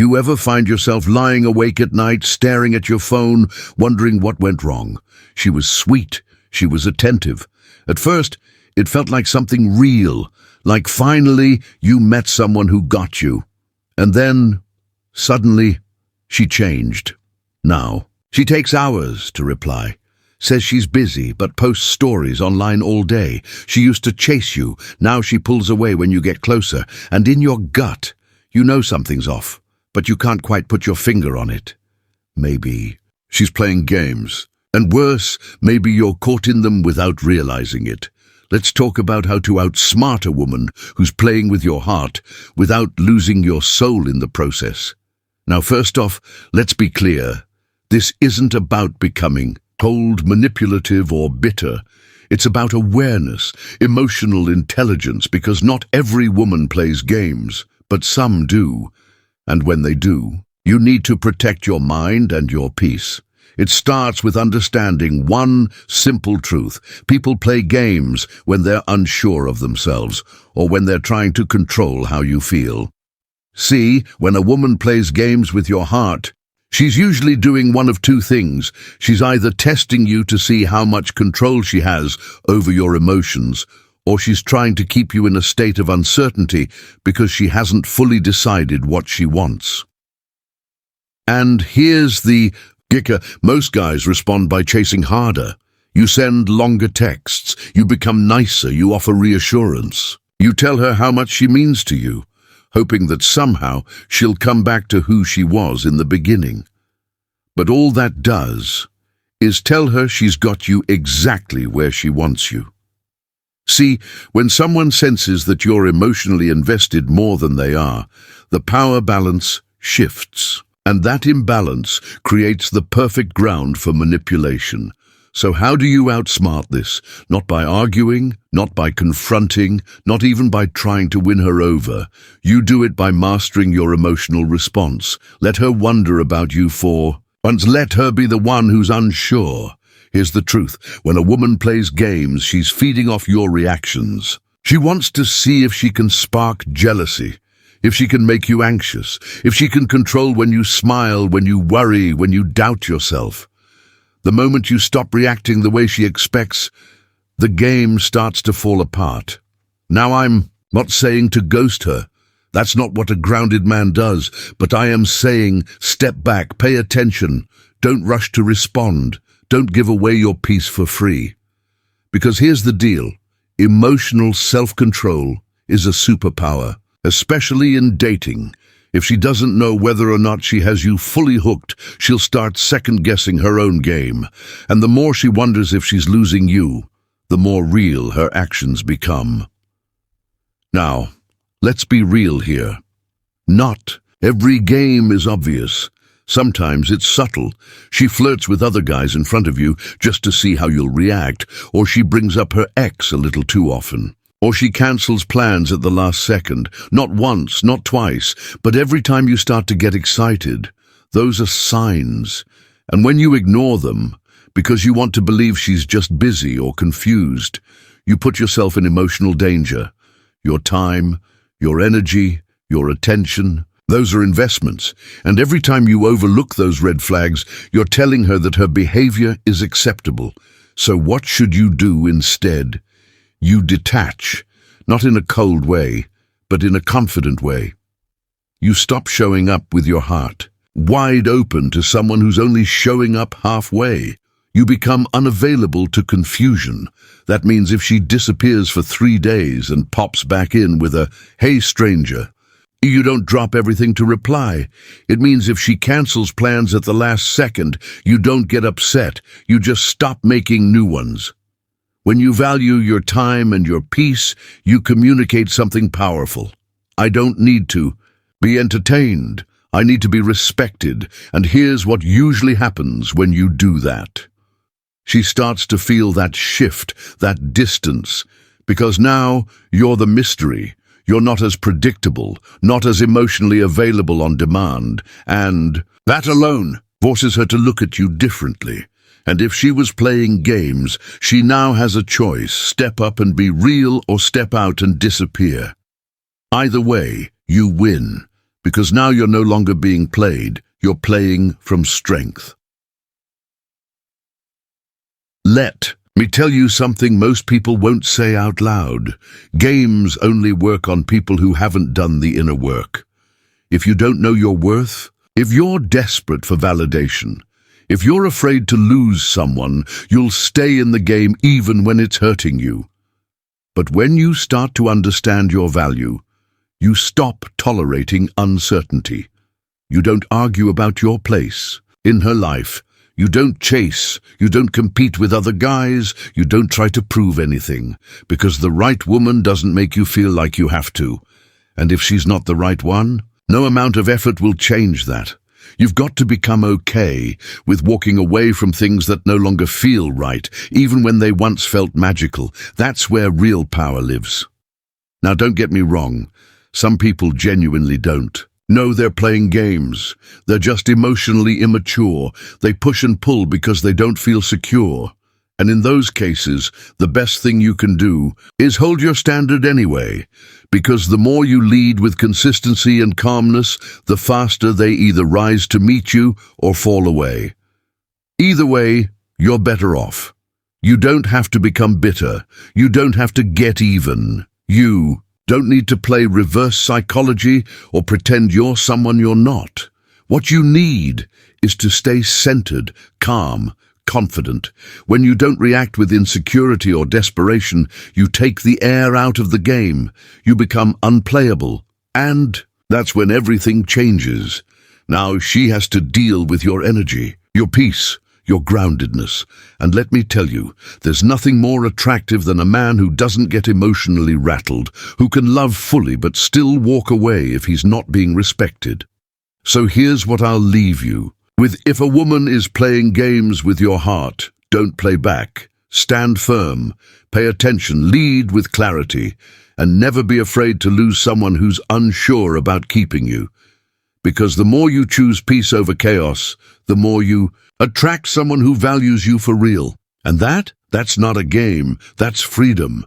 You ever find yourself lying awake at night, staring at your phone, wondering what went wrong? She was sweet. She was attentive. At first, it felt like something real, like finally you met someone who got you. And then, suddenly, she changed. Now, she takes hours to reply. Says she's busy, but posts stories online all day. She used to chase you. Now she pulls away when you get closer. And in your gut, you know something's off, but you can't quite put your finger on it. Maybe she's playing games. And worse, maybe you're caught in them without realizing it. Let's talk about how to outsmart a woman who's playing with your heart without losing your soul in the process. Now, first off, let's be clear. This isn't about becoming cold, manipulative, or bitter. It's about awareness, emotional intelligence, because not every woman plays games, but some do. And when they do, you need to protect your mind and your peace. It starts with understanding one simple truth. People play games when they're unsure of themselves or when they're trying to control how you feel. See, when a woman plays games with your heart, she's usually doing one of two things. She's either testing you to see how much control she has over your emotions, or she's trying to keep you in a state of uncertainty because she hasn't fully decided what she wants. And here's the kicker. Most guys respond by chasing harder. You send longer texts. You become nicer. You offer reassurance. You tell her how much she means to you, hoping that somehow she'll come back to who she was in the beginning. But all that does is tell her she's got you exactly where she wants you. See, when someone senses that you're emotionally invested more than they are, the power balance shifts. And that imbalance creates the perfect ground for manipulation. So how do you outsmart this? Not by arguing, not by confronting, not even by trying to win her over. You do it by mastering your emotional response. Let her wonder about you for once. Let her be the one who's unsure. Here's the truth. When a woman plays games, she's feeding off your reactions. She wants to see if she can spark jealousy, if she can make you anxious, if she can control when you smile, when you worry, when you doubt yourself. The moment you stop reacting the way she expects, the game starts to fall apart. Now, I'm not saying to ghost her. That's not what a grounded man does. But I am saying step back, pay attention. Don't rush to respond. Don't give away your peace for free. Because here's the deal. Emotional self-control is a superpower. Especially in dating. If she doesn't know whether or not she has you fully hooked, she'll start second-guessing her own game. And the more she wonders if she's losing you, the more real her actions become. Now, let's be real here. Not every game is obvious. Sometimes it's subtle. She flirts with other guys in front of you just to see how you'll react, or she brings up her ex a little too often. Or she cancels plans at the last second, not once, not twice, but every time you start to get excited. Those are signs. And when you ignore them, because you want to believe she's just busy or confused, you put yourself in emotional danger. Your time, your energy, your attention, those are investments. And every time you overlook those red flags, you're telling her that her behavior is acceptable. So what should you do instead? You detach, not in a cold way, but in a confident way. You stop showing up with your heart, wide open to someone who's only showing up halfway. You become unavailable to confusion. That means if she disappears for 3 days and pops back in with a, "Hey, stranger," you don't drop everything to reply. It means if she cancels plans at the last second, you don't get upset. You just stop making new ones. When you value your time and your peace, you communicate something powerful. I don't need to be entertained. I need to be respected. And here's what usually happens when you do that. She starts to feel that shift, that distance, because now you're the mystery. You're not as predictable, not as emotionally available on demand, and that alone forces her to look at you differently. And if she was playing games, she now has a choice: step up and be real or step out and disappear. Either way, you win. Because now you're no longer being played, you're playing from strength. Let me tell you something most people won't say out loud. Games only work on people who haven't done the inner work. If you don't know your worth, if you're desperate for validation, if you're afraid to lose someone, you'll stay in the game even when it's hurting you. But when you start to understand your value, you stop tolerating uncertainty. You don't argue about your place in her life. You don't chase, you don't compete with other guys, you don't try to prove anything, because the right woman doesn't make you feel like you have to. And if she's not the right one, no amount of effort will change that. You've got to become okay with walking away from things that no longer feel right, even when they once felt magical. That's where real power lives. Now, don't get me wrong. Some people genuinely don't. No, they're playing games. They're just emotionally immature. They push and pull because they don't feel secure. And in those cases, the best thing you can do is hold your standard anyway, because the more you lead with consistency and calmness, the faster they either rise to meet you or fall away. Either way, you're better off. You don't have to become bitter. You don't have to get even. You don't need to play reverse psychology or pretend you're someone you're not. What you need is to stay centered, calm, confident. When you don't react with insecurity or desperation, you take the air out of the game. You become unplayable. And that's when everything changes. Now she has to deal with your energy, your peace, your groundedness. And let me tell you, there's nothing more attractive than a man who doesn't get emotionally rattled, who can love fully but still walk away if he's not being respected. So here's what I'll leave you with. If a woman is playing games with your heart, don't play back. Stand firm, pay attention, lead with clarity, and never be afraid to lose someone who's unsure about keeping you. Because the more you choose peace over chaos, the more you attract someone who values you for real. And that's not a game, that's freedom.